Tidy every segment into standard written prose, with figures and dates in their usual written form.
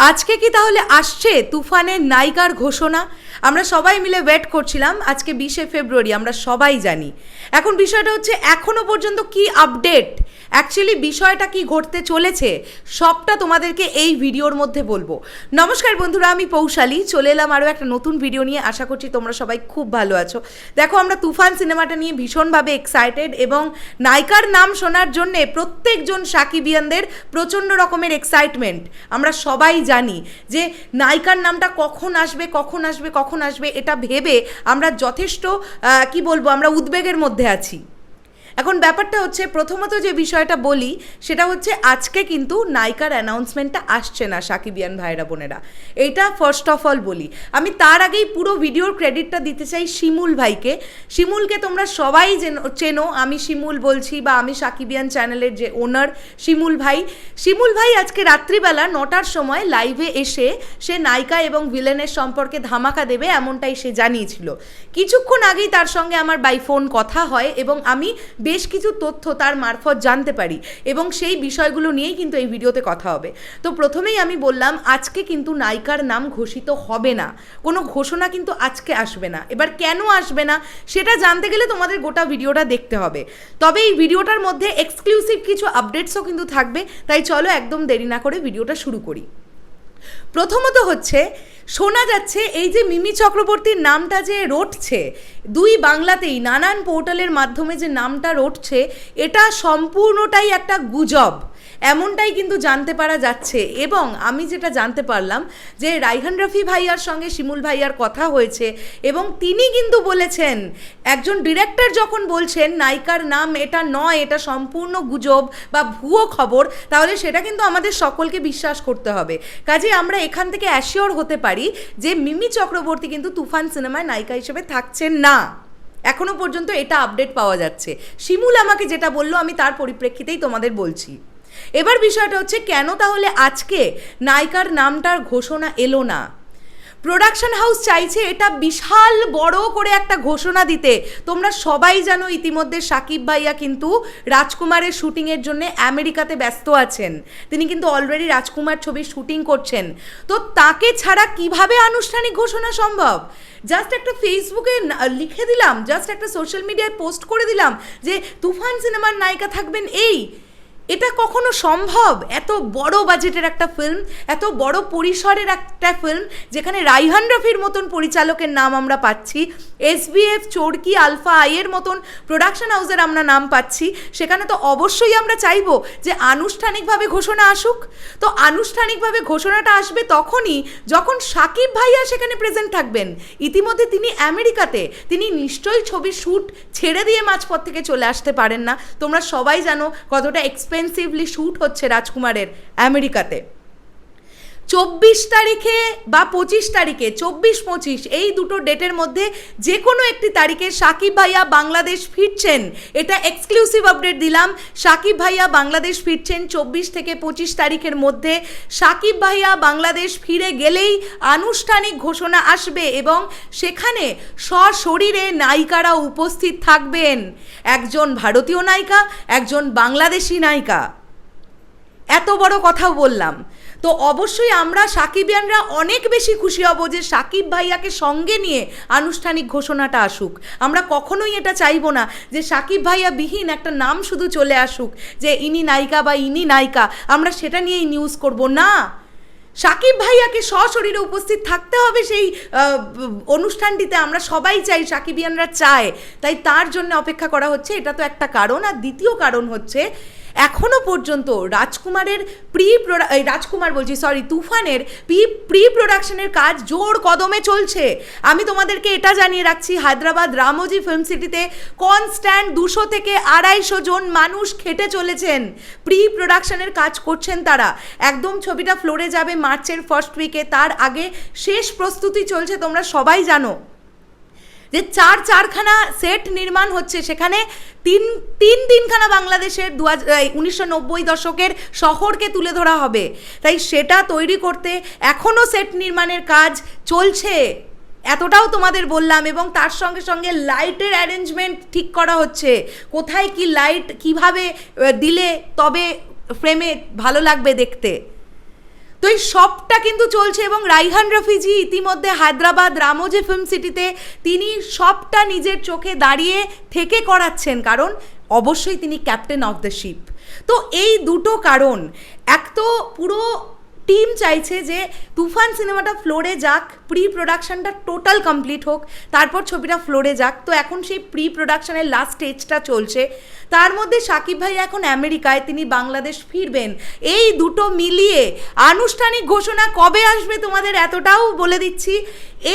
আজকে কি তাহলে আসছে তুফানের নায়িকার ঘোষণা? আমরা সবাই মিলে ওয়েট করছিলাম। আজকে 20শে ফেব্রুয়ারি, আমরা সবাই জানি। এখন বিষয়টা হচ্ছে এখনো পর্যন্ত কি আপডেট, অ্যাকচুয়ালি বিষয়টা কি ঘটতে চলেছে, সবটা তোমাদেরকে এই ভিডিওর মধ্যে বলবো। নমস্কার বন্ধুরা, আমি পৌশালী চলে এলাম আরও একটা নতুন ভিডিও নিয়ে। আশা করছি তোমরা সবাই খুব ভালো আছো। দেখো, আমরা তুফান সিনেমাটা নিয়ে ভীষণভাবে এক্সাইটেড এবং নায়িকার নাম শোনার জন্যে প্রত্যেকজন সাকিবিয়ানদের প্রচণ্ড রকমের এক্সাইটমেন্ট। আমরা সবাই জানি যে নায়িকার নামটা কখন আসবে কখন আসবে কখন আসবে, এটা ভেবে আমরা যথেষ্ট কি বলবো, আমরা উদ্বেগের মধ্যে আছি। এখন ব্যাপারটা হচ্ছে, প্রথমত যে বিষয়টা বলি সেটা হচ্ছে আজকে কিন্তু নায়িকার অ্যানাউন্সমেন্টটা আসছে না সাকিবিয়ান ভাইরা বোনেরা, এইটা ফার্স্ট অফ অল বলি। আমি তার আগেই পুরো ভিডিওর ক্রেডিটটা দিতে চাই শিমুল ভাইকে। শিমুলকে তোমরা সবাই চেনো, আমি শিমুল বলছি, বা আমি সাকিবিয়ান চ্যানেলের যে ওনার শিমুল ভাই। শিমুল ভাই আজকে রাত্রিবেলা 9টার সময় লাইভে এসে সে নায়িকা এবং ভিলেনের সম্পর্কে ধামাকা দেবে এমনটাই সে জানিয়েছিল। কিছুক্ষণ আগেই তার সঙ্গে আমার বাই ফোন কথা হয় এবং আমি বেশ কিছু তথ্য তার মারফত জানতে পারি এবং সেই বিষয়গুলো নিয়েই কিন্তু এই ভিডিওতে কথা হবে। তো প্রথমেই আমি বললাম, আজকে কিন্তু নায়িকার নাম ঘোষিত হবে না, কোনো ঘোষণা কিন্তু আজকে আসবে না। এবার কেন আসবে না সেটা জানতে গেলে তোমাদের গোটা ভিডিওটা দেখতে হবে। তবে এই ভিডিওটার মধ্যে এক্সক্লুসিভ কিছু আপডেটসও কিন্তু থাকবে, তাই চলো একদম দেরি না করে ভিডিওটা শুরু করি। প্রথমত হচ্ছে, শোনা যাচ্ছে এই যে মিমি চক্রবর্তীর নামটা যে রটছে দুই বাংলাতেই নানান পোর্টালের মাধ্যমে, যে নামটা রটছে এটা সম্পূর্ণটাই একটা গুজব, এমনটাই কিন্তু জানতে পারা যাচ্ছে। এবং আমি যেটা জানতে পারলাম যে রাইহান রফি ভাইয়ার সঙ্গে শিমুল ভাইয়ার কথা হয়েছে এবং তিনি কিন্তু বলেছেন, একজন ডিরেক্টর যখন বলছেন নায়িকার নাম এটা নয়, এটা সম্পূর্ণ গুজব বা ভুয়ো খবর, তাহলে সেটা কিন্তু আমাদের সকলকে বিশ্বাস করতে হবে। কাজে আমরা এখান থেকে অ্যাসিওর হতে পারি যে মিমি চক্রবর্তী কিন্তু তুফান সিনেমায় নায়িকা হিসেবে থাকছেন না। এখনো পর্যন্ত এটা আপডেট পাওয়া যাচ্ছে। শিমুল আমাকে যেটা বললো আমি তার পরিপ্রেক্ষিতেই তোমাদের বলছি। এবার বিষয়টা হচ্ছে, কেন তাহলে আজকে নায়িকার নামটার ঘোষণা এলো না? প্রোডাকশন হাউস চাইছে এটা বিশাল বড় করে একটা ঘোষণা দিতে। তোমরা সবাই জানো ইতিমধ্যে সাকিব ভাইয়া কিন্তু রাজকুমারের শুটিংয়ের জন্য আমেরিকাতে ব্যস্ত আছেন। তিনি কিন্তু অলরেডি রাজকুমার ছবির শুটিং করছেন। তো তাকে ছাড়া কিভাবে আনুষ্ঠানিক ঘোষণা সম্ভব? জাস্ট একটা ফেসবুকে লিখে দিলাম, জাস্ট একটা সোশ্যাল মিডিয়ায় পোস্ট করে দিলাম যে তুফান সিনেমার নায়িকা থাকবেন, এটা কখনো সম্ভব? এত বড় বাজেটের একটা ফিল্ম, এত বড় পরিসরের একটা ফিল্ম, যেখানে রাইহান রফির মতন পরিচালকের নাম আমরা পাচ্ছি, SBF, চরকি, আলফা আইয়ের মতন প্রোডাকশন হাউসের আমরা নাম পাচ্ছি, সেখানে তো অবশ্যই আমরা চাইবো যে আনুষ্ঠানিকভাবে ঘোষণা আসুক। তো আনুষ্ঠানিকভাবে ঘোষণাটা আসবে তখনই যখন সাকিব ভাইয়া সেখানে প্রেজেন্ট থাকবেন। ইতিমধ্যে তিনি আমেরিকাতে, তিনি নিশ্চয়ই ছবির শ্যুট ছেড়ে দিয়ে মাঝপথ থেকে চলে আসতে পারেন না। তোমরা সবাই জানো কতটা এক্সপেন্সিভলি শ্যুট হচ্ছে রাজকুমারের আমেরিকাতে। 24 তারিখে বা 25 তারিখে, 24-25 এই দুটো ডেটের মধ্যে যে কোনো একটি তারিখে সাকিব ভাইয়া বাংলাদেশ ফিরছেন। এটা এক্সক্লুসিভ আপডেট দিলাম। সাকিব ভাইয়া বাংলাদেশ ফিরছেন 24 থেকে 25 তারিখের মধ্যে। সাকিব ভাইয়া বাংলাদেশ ফিরে গেলেই আনুষ্ঠানিক ঘোষণা আসবে এবং সেখানে সশরীরে নায়িকারা উপস্থিত থাকবেন। একজন ভারতীয় নায়িকা, একজন বাংলাদেশি নায়িকা। এত বড় কথা বললাম, তো অবশ্যই আমরা সাকিবিয়ানরা অনেক বেশি খুশি হব যে সাকিব ভাইয়াকে সঙ্গে নিয়ে আনুষ্ঠানিক ঘোষণাটা আসুক। আমরা কখনোই এটা চাইবো না যে সাকিব ভাইয়া বিহীন একটা নাম শুধু চলে আসুক যে ইনি নায়িকা বা ইনি নায়িকা, আমরা সেটা নিয়েই নিউজ করব না। সাকিব ভাইয়াকে সশরীরে উপস্থিত থাকতে হবে সেই অনুষ্ঠানটিতে। আমরা সবাই চাই, সাকিবিয়ানরা চায়, তাই তার জন্য অপেক্ষা করা হচ্ছে। এটা তো একটা কারণ। আর দ্বিতীয় কারণ হচ্ছে, এখনো পর্যন্ত তুফানের প্রি প্রোডাকশনের কাজ জোর কদমে চলছে। আমি তোমাদেরকে এটা জানিয়ে রাখছি, হায়দ্রাবাদ রামোজি ফিল্ম সিটিতে কনস্ট্যান্ট 200 থেকে 250 জন মানুষ খেটে চলেছেন, প্রি প্রোডাকশনের কাজ করছেন তারা। একদম ছবিটা ফ্লোরে যাবে মার্চের ফার্স্ট উইকে, তার আগে শেষ প্রস্তুতি চলছে। তোমরা সবাই জানো যে চারখানা সেট নির্মাণ হচ্ছে, সেখানে তিনখানা বাংলাদেশের 1990 দশকের শহরকে তুলে ধরা হবে। তাই সেটা তৈরি করতে এখনও সেট নির্মাণের কাজ চলছে, এতটাও তোমাদের বললাম। এবং তার সঙ্গে সঙ্গে লাইটের অ্যারেঞ্জমেন্ট ঠিক করা হচ্ছে, কোথায় কি লাইট কিভাবে দিলে তবে ফ্রেমে ভালো লাগবে দেখতে। তো এই সবটা কিন্তু চলছে এবং রাইহান রফিজি ইতিমধ্যে হায়দ্রাবাদ রামোজি ফিল্ম সিটিতে তিনি সবটা নিজের চোখে দাঁড়িয়ে থেকে করাচ্ছেন, কারণ অবশ্যই তিনি ক্যাপ্টেন অফ দ্য শিপ। তো এই দুটো কারণ, এক তো পুরো টিম চাইছে যে তুফান সিনেমাটা ফ্লোরে যাক, প্রি প্রোডাকশনটা টোটাল কমপ্লিট হোক, তারপর ছবিটা ফ্লোরে যাক। তো এখন সেই প্রি প্রোডাকশনের লাস্ট স্টেজটা চলছে। তার মধ্যে শাকিব ভাই এখন আমেরিকায়, তিনি বাংলাদেশ ফিরবেন। এই দুটো মিলিয়ে আনুষ্ঠানিক ঘোষণা কবে আসবে তোমাদের এতটাও বলে দিচ্ছি,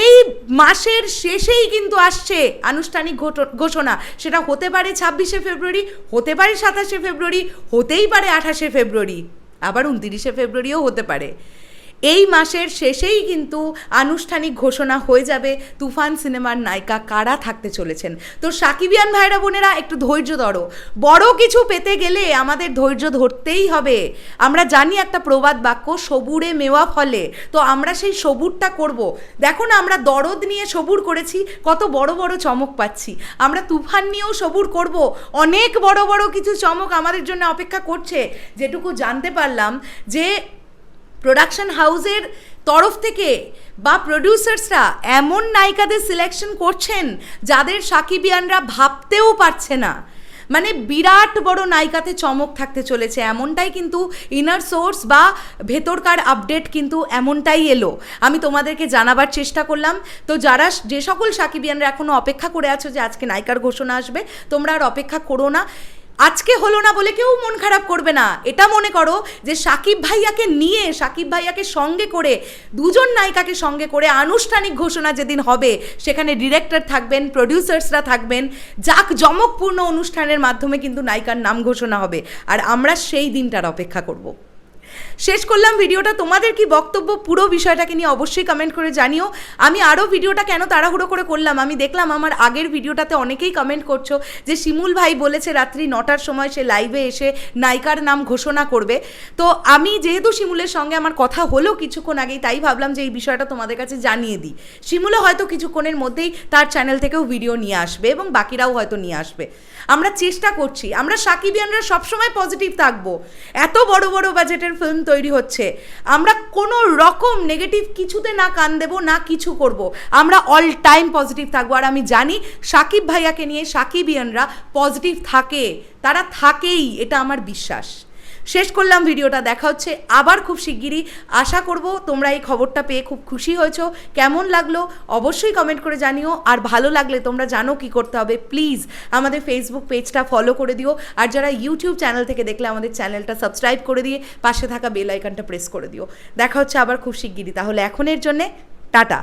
এই মাসের শেষেই কিন্তু আসছে আনুষ্ঠানিক ঘোষণা। সেটা হতে পারে 26শে ফেব্রুয়ারি, হতে পারে 27শে ফেব্রুয়ারি, হতেই পারে 28শে ফেব্রুয়ারি, আবার 29শে ফেব্রুয়ারিও হতে পারে। এই মাসের শেষেই কিন্তু আনুষ্ঠানিক ঘোষণা হয়ে যাবে তুফান সিনেমার নায়িকা কারা থাকতে চলেছেন। তো সাকিবিয়ান ভাইরা বোনেরা একটু ধৈর্য ধরো, বড় কিছু পেতে গেলে আমাদের ধৈর্য ধরতেই হবে। আমরা জানি একটা প্রবাদ বাক্য, সবুরে মেওয়া ফলে, তো আমরা সেই সবুরটা করব। দেখো না, আমরা দরদ নিয়ে সবুর করেছি, কত বড় বড় চমক পাচ্ছি। আমরা তুফান নিয়েও সবুর করব, অনেক বড় বড় কিছু চমক আমাদের জন্য অপেক্ষা করছে। যেটুকু জানতে পারলাম যে প্রোডাকশন হাউসের তরফ থেকে বা প্রডিউসার্সরা এমন নায়িকাদের সিলেকশন করছেন যাদের সাকিবিয়ানরা ভাবতেও পারছে না। মানে বিরাট বড় নায়িকাতে চমক থাকতে চলেছে, এমনটাই কিন্তু ইনার সোর্স বা ভেতরকার আপডেট কিন্তু এমনটাই এলো। আমি তোমাদেরকে জানাবার চেষ্টা করলাম। তো যারা যে সকল সাকিবিয়ানরা এখনও অপেক্ষা করে আছো যে আজকে নায়িকার ঘোষণা আসবে, তোমরা আর অপেক্ষা করো না। আজকে হলো না বলে কেউ মন খারাপ করবে না। এটা মনে করো যে সাকিব ভাইয়াকে নিয়ে, সাকিব ভাইয়াকে সঙ্গে করে, দুজন নায়িকাকে সঙ্গে করে আনুষ্ঠানিক ঘোষণা যেদিন হবে, সেখানে ডিরেক্টর থাকবেন, প্রডিউসার্সরা থাকবেন, জাঁকজমকপূর্ণ অনুষ্ঠানের মাধ্যমে কিন্তু নায়িকার নাম ঘোষণা হবে। আর আমরা সেই দিনটার অপেক্ষা করব। শেষ করলাম ভিডিওটা। তোমাদের কি বক্তব্য পুরো বিষয়টাকে নিয়ে অবশ্যই কমেন্ট করে জানিও। আমি আরও ভিডিওটা কেন তাড়াহুড়ো করে করলাম, আমি দেখলাম আমার আগের ভিডিওটাতে অনেকেই কমেন্ট করছো যে শিমুল ভাই বলেছে রাত্রি 9টার সময় সে লাইভে এসে নায়িকার নাম ঘোষণা করবে। তো আমি যেহেতু শিমুলের সঙ্গে আমার কথা হলো কিছুক্ষণ আগেই, তাই ভাবলাম যে এই বিষয়টা তোমাদের কাছে জানিয়ে দিই। শিমুলও হয়তো কিছুক্ষণের মধ্যেই তার চ্যানেল থেকেও ভিডিও নিয়ে আসবে এবং বাকিরাও হয়তো নিয়ে আসবে। আমরা চেষ্টা করছি, আমরা সাকিবিয়ানরা সবসময় পজিটিভ থাকবো। এত বড় বড় বাজেটের ফিল্ম তৈরি হচ্ছে, আমরা কোনো রকম নেগেটিভ কিছুতে না কান দেবো, না কিছু করব। আমরা অল টাইম পজিটিভ থাকবো। আর আমি জানি সাকিব ভাইয়াকে নিয়ে সাকিবিয়ানরা পজিটিভ থাকে, তারা থাকেই, এটা আমার বিশ্বাস। শেষ করলাম ভিডিওটা। দেখা হচ্ছে আবার খুব শিগগিরই। আশা করব তোমরা এই খবরটা পেয়ে খুব খুশি হয়েছো। কেমন লাগলো অবশ্যই কমেন্ট করে জানিও। আর ভালো লাগলে তোমরা জানো কি করতে হবে, প্লিজ আমাদের ফেসবুক পেজটা ফলো করে দিও। আর যারা ইউটিউব চ্যানেল থেকে দেখলে আমাদের চ্যানেলটা সাবস্ক্রাইব করে দিয়ে পাশে থাকা বেল আইকনটা প্রেস করে দিও। দেখা হচ্ছে আবার খুব শিগগিরই। তাহলে এখনের জন্যে টাটা।